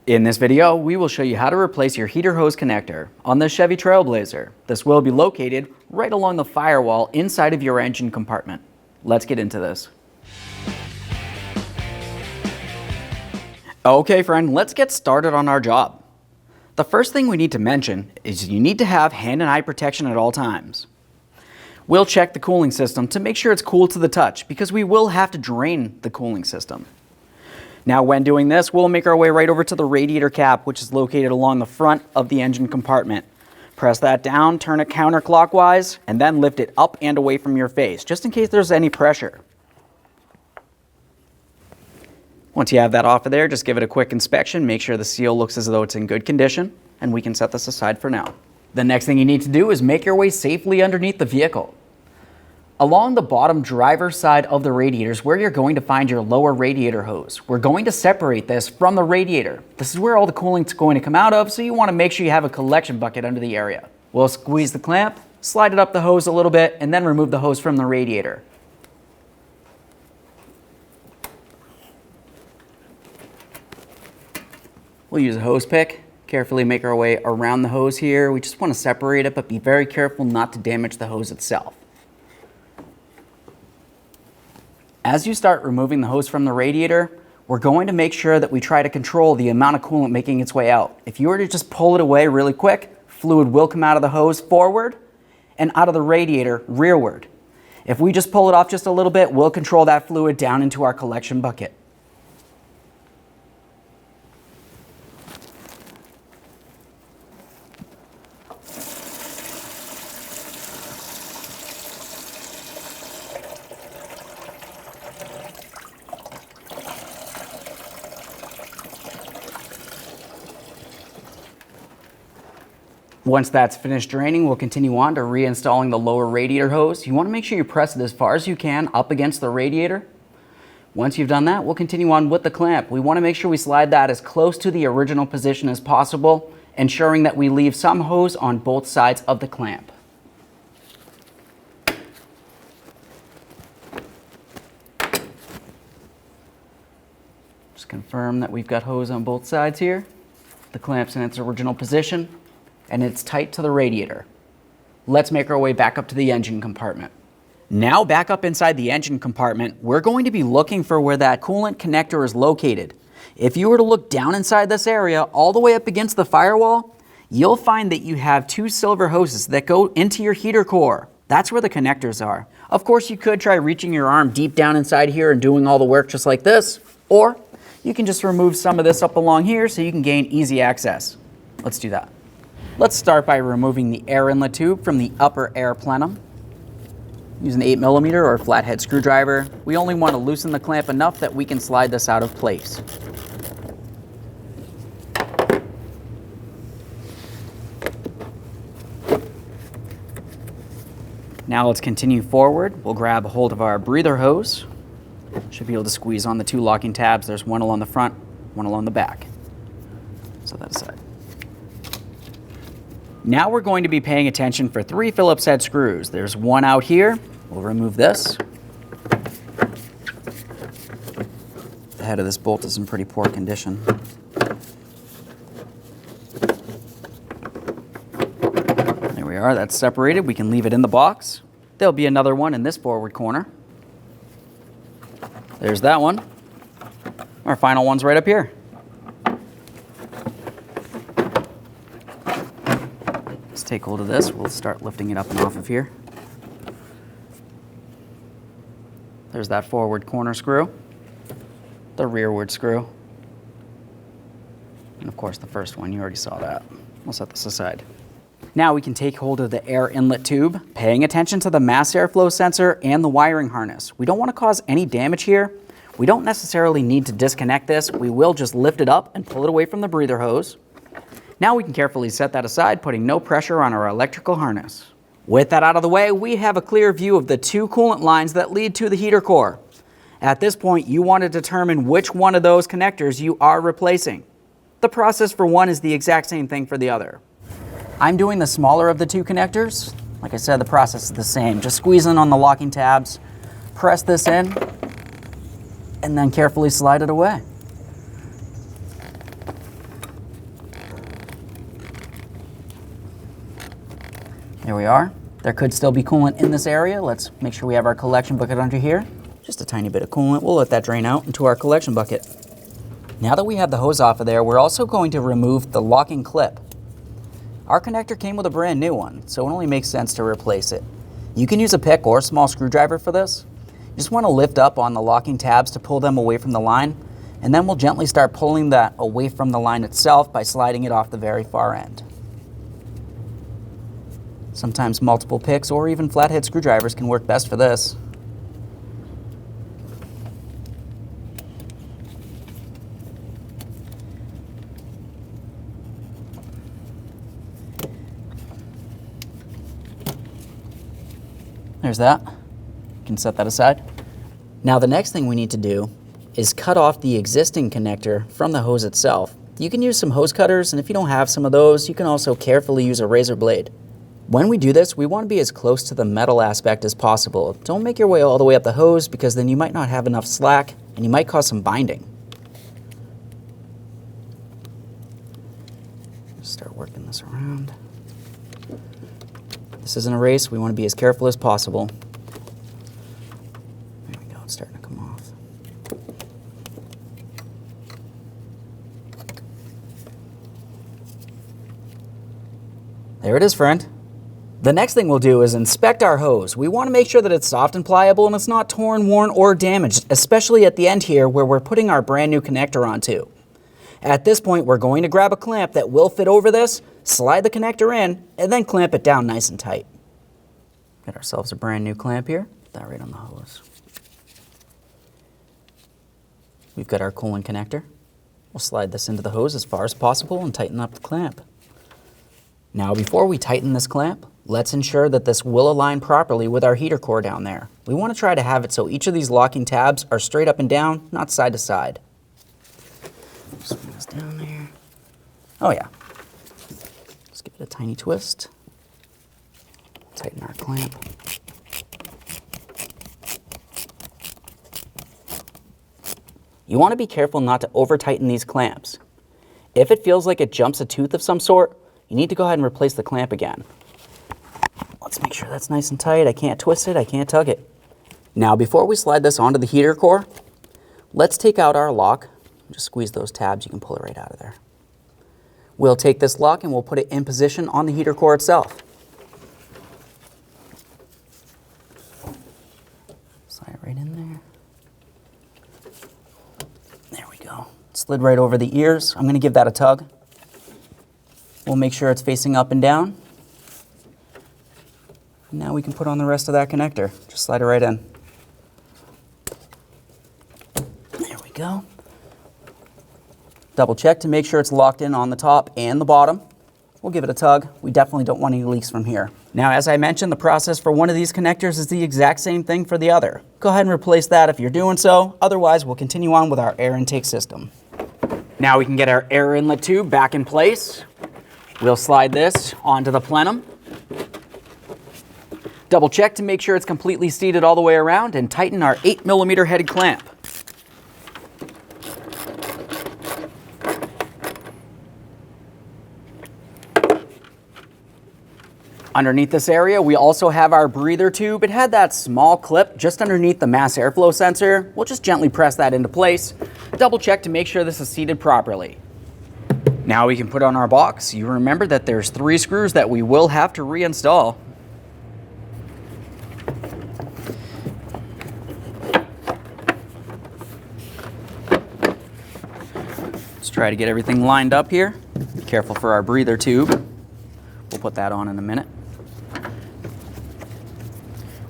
In this video, we will show you how to replace your heater hose connector on the Chevy Trailblazer. This will be located right along the firewall inside of your engine compartment. Let's get into this. Okay friend, let's get started on our job. The first thing we need to mention is you need to have hand and eye protection at all times. We'll check the cooling system to make sure it's cool to the touch because we will have to drain the cooling system. Now when doing this, we'll make our way right over to the radiator cap, which is located along the front of the engine compartment. Press that down, turn it counterclockwise, and then lift it up and away from your face, just in case there's any pressure. Once you have that off of there, just give it a quick inspection, make sure the seal looks as though it's in good condition, and we can set this aside for now. The next thing you need to do is make your way safely underneath the vehicle. Along the bottom driver's side of the radiator is where you're going to find your lower radiator hose. We're going to separate this from the radiator. This is where all the cooling's going to come out of, so you want to make sure you have a collection bucket under the area. We'll squeeze the clamp, slide it up the hose a little bit, and then remove the hose from the radiator. We'll use a hose pick, carefully make our way around the hose here. We just want to separate it, but be very careful not to damage the hose itself. As you start removing the hose from the radiator, we're going to make sure that we try to control the amount of coolant making its way out. If you were to just pull it away really quick, fluid will come out of the hose forward and out of the radiator rearward. If we just pull it off just a little bit, we'll control that fluid down into our collection bucket. Once that's finished draining, we'll continue on to reinstalling the lower radiator hose. You want to make sure you press it as far as you can up against the radiator. Once you've done that, we'll continue on with the clamp. We want to make sure we slide that as close to the original position as possible, ensuring that we leave some hose on both sides of the clamp. Just confirm that we've got hose on both sides here. The clamp's in its original position, and it's tight to the radiator. Let's make our way back up to the engine compartment. Now back up inside the engine compartment, we're going to be looking for where that coolant connector is located. If you were to look down inside this area, all the way up against the firewall, you'll find that you have two silver hoses that go into your heater core. That's where the connectors are. Of course, you could try reaching your arm deep down inside here and doing all the work just like this, or you can just remove some of this up along here so you can gain easy access. Let's do that. Let's start by removing the air inlet tube from the upper air plenum. Use an 8mm or a flathead screwdriver. We only want to loosen the clamp enough that we can slide this out of place. Now let's continue forward. We'll grab a hold of our breather hose. Should be able to squeeze on the two locking tabs. There's one along the front, one along the back. Set that aside. Now we're going to be paying attention for 3 Phillips head screws. There's one out here. We'll remove this. The head of this bolt is in pretty poor condition. There we are, that's separated. We can leave it in the box. There'll be another one in this forward corner. There's that one. Our final one's right up here. Take hold of this. We'll start lifting it up and off of here. There's that forward corner screw, the rearward screw, and of course the first one. You already saw that. We'll set this aside. Now we can take hold of the air inlet tube, paying attention to the mass airflow sensor and the wiring harness. We don't want to cause any damage here. We don't necessarily need to disconnect this. We will just lift it up and pull it away from the breather hose. Now we can carefully set that aside, putting no pressure on our electrical harness. With that out of the way, we have a clear view of the 2 coolant lines that lead to the heater core. At this point, you want to determine which one of those connectors you are replacing. The process for one is the exact same thing for the other. I'm doing the smaller of the 2 connectors. Like I said, the process is the same. Just squeeze in on the locking tabs, press this in, and then carefully slide it away. There we are. There could still be coolant in this area. Let's make sure we have our collection bucket under here. Just a tiny bit of coolant. We'll let that drain out into our collection bucket. Now that we have the hose off of there, we're also going to remove the locking clip. Our connector came with a brand new one, so it only makes sense to replace it. You can use a pick or a small screwdriver for this. You just want to lift up on the locking tabs to pull them away from the line, and then we'll gently start pulling that away from the line itself by sliding it off the very far end. Sometimes multiple picks or even flathead screwdrivers can work best for this. There's that. You can set that aside. Now the next thing we need to do is cut off the existing connector from the hose itself. You can use some hose cutters, and if you don't have some of those, you can also carefully use a razor blade. When we do this, we want to be as close to the metal aspect as possible. Don't make your way all the way up the hose, because then you might not have enough slack and you might cause some binding. Start working this around. This isn't a race. We want to be as careful as possible. There we go. It's starting to come off. There it is, friend. The next thing we'll do is inspect our hose. We want to make sure that it's soft and pliable and it's not torn, worn, or damaged, especially at the end here where we're putting our brand new connector onto. At this point, we're going to grab a clamp that will fit over this, slide the connector in, and then clamp it down nice and tight. Get ourselves a brand new clamp here. Put that right on the hose. We've got our coolant connector. We'll slide this into the hose as far as possible and tighten up the clamp. Now, before we tighten this clamp, let's ensure that this will align properly with our heater core down there. We want to try to have it so each of these locking tabs are straight up and down, not side to side. Swing this down there. Oh yeah. Let's give it a tiny twist. Tighten our clamp. You want to be careful not to over tighten these clamps. If it feels like it jumps a tooth of some sort, you need to go ahead and replace the clamp again. Let's make sure that's nice and tight. I can't twist it, I can't tug it. Now, before we slide this onto the heater core, let's take out our lock. Just squeeze those tabs, you can pull it right out of there. We'll take this lock and we'll put it in position on the heater core itself. Slide it right in there. There we go. Slid right over the ears. I'm going to give that a tug. We'll make sure it's facing up and down. Now we can put on the rest of that connector. Just slide it right in. There we go. Double check to make sure it's locked in on the top and the bottom. We'll give it a tug. We definitely don't want any leaks from here. Now, as I mentioned, the process for one of these connectors is the exact same thing for the other. Go ahead and replace that if you're doing so. Otherwise, we'll continue on with our air intake system. Now we can get our air inlet tube back in place. We'll slide this onto the plenum. Double check to make sure it's completely seated all the way around and tighten our 8mm headed clamp. Underneath this area, we also have our breather tube. It had that small clip just underneath the mass airflow sensor. We'll just gently press that into place. Double check to make sure this is seated properly. Now we can put on our box. You remember that there's 3 screws that we will have to reinstall. Let's try to get everything lined up here. Be careful for our breather tube. We'll put that on in a minute.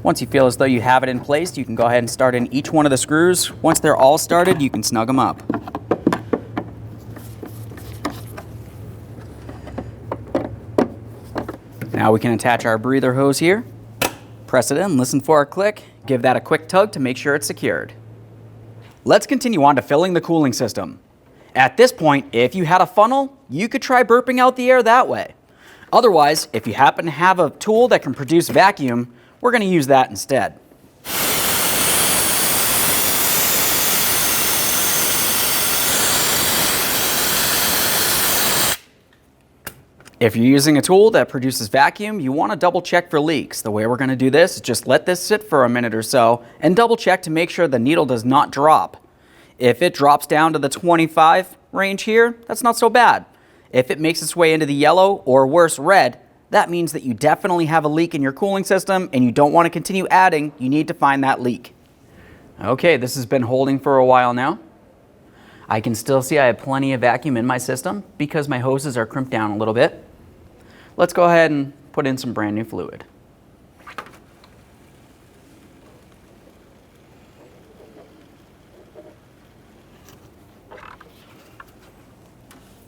Once you feel as though you have it in place, you can go ahead and start in each one of the screws. Once they're all started, you can snug them up. Now we can attach our breather hose here. Press it in, listen for a click, give that a quick tug to make sure it's secured. Let's continue on to filling the cooling system. At this point, if you had a funnel, you could try burping out the air that way. Otherwise, if you happen to have a tool that can produce vacuum, we're going to use that instead. If you're using a tool that produces vacuum, you want to double check for leaks. The way we're going to do this is just let this sit for a minute or so and double check to make sure the needle does not drop. If it drops down to the 25 range here, that's not so bad. If it makes its way into the yellow or worse, red, that means that you definitely have a leak in your cooling system and you don't want to continue adding. You need to find that leak. Okay, this has been holding for a while now. I can still see I have plenty of vacuum in my system because my hoses are crimped down a little bit. Let's go ahead and put in some brand new fluid.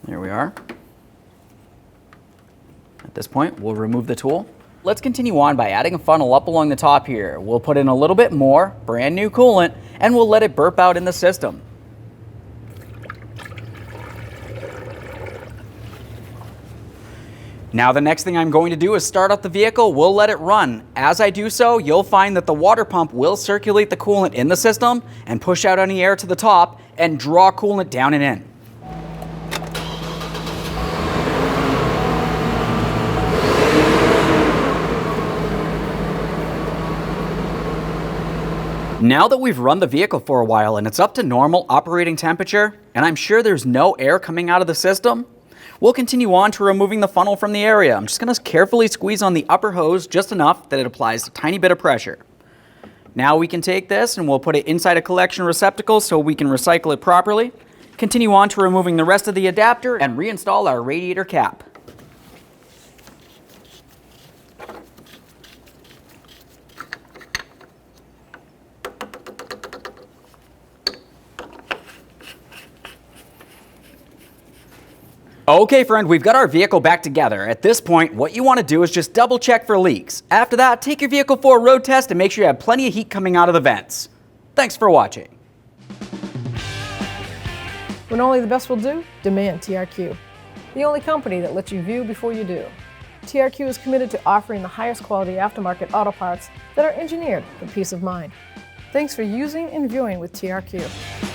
There we are. At this point, we'll remove the tool. Let's continue on by adding a funnel up along the top here. We'll put in a little bit more brand new coolant and we'll let it burp out in the system. Now the next thing I'm going to do is start up the vehicle. We'll let it run. As I do so, you'll find that the water pump will circulate the coolant in the system and push out any air to the top and draw coolant down and in. Now that we've run the vehicle for a while and it's up to normal operating temperature, and I'm sure there's no air coming out of the system, we'll continue on to removing the funnel from the area. I'm just going to carefully squeeze on the upper hose just enough that it applies a tiny bit of pressure. Now we can take this and we'll put it inside a collection receptacle so we can recycle it properly. Continue on to removing the rest of the adapter and reinstall our radiator cap. Okay friend, we've got our vehicle back together. At this point, what you want to do is just double check for leaks. After that, take your vehicle for a road test and make sure you have plenty of heat coming out of the vents. Thanks for watching. When only the best will do, demand TRQ. The only company that lets you view before you do. TRQ is committed to offering the highest quality aftermarket auto parts that are engineered for peace of mind. Thanks for using and viewing with TRQ.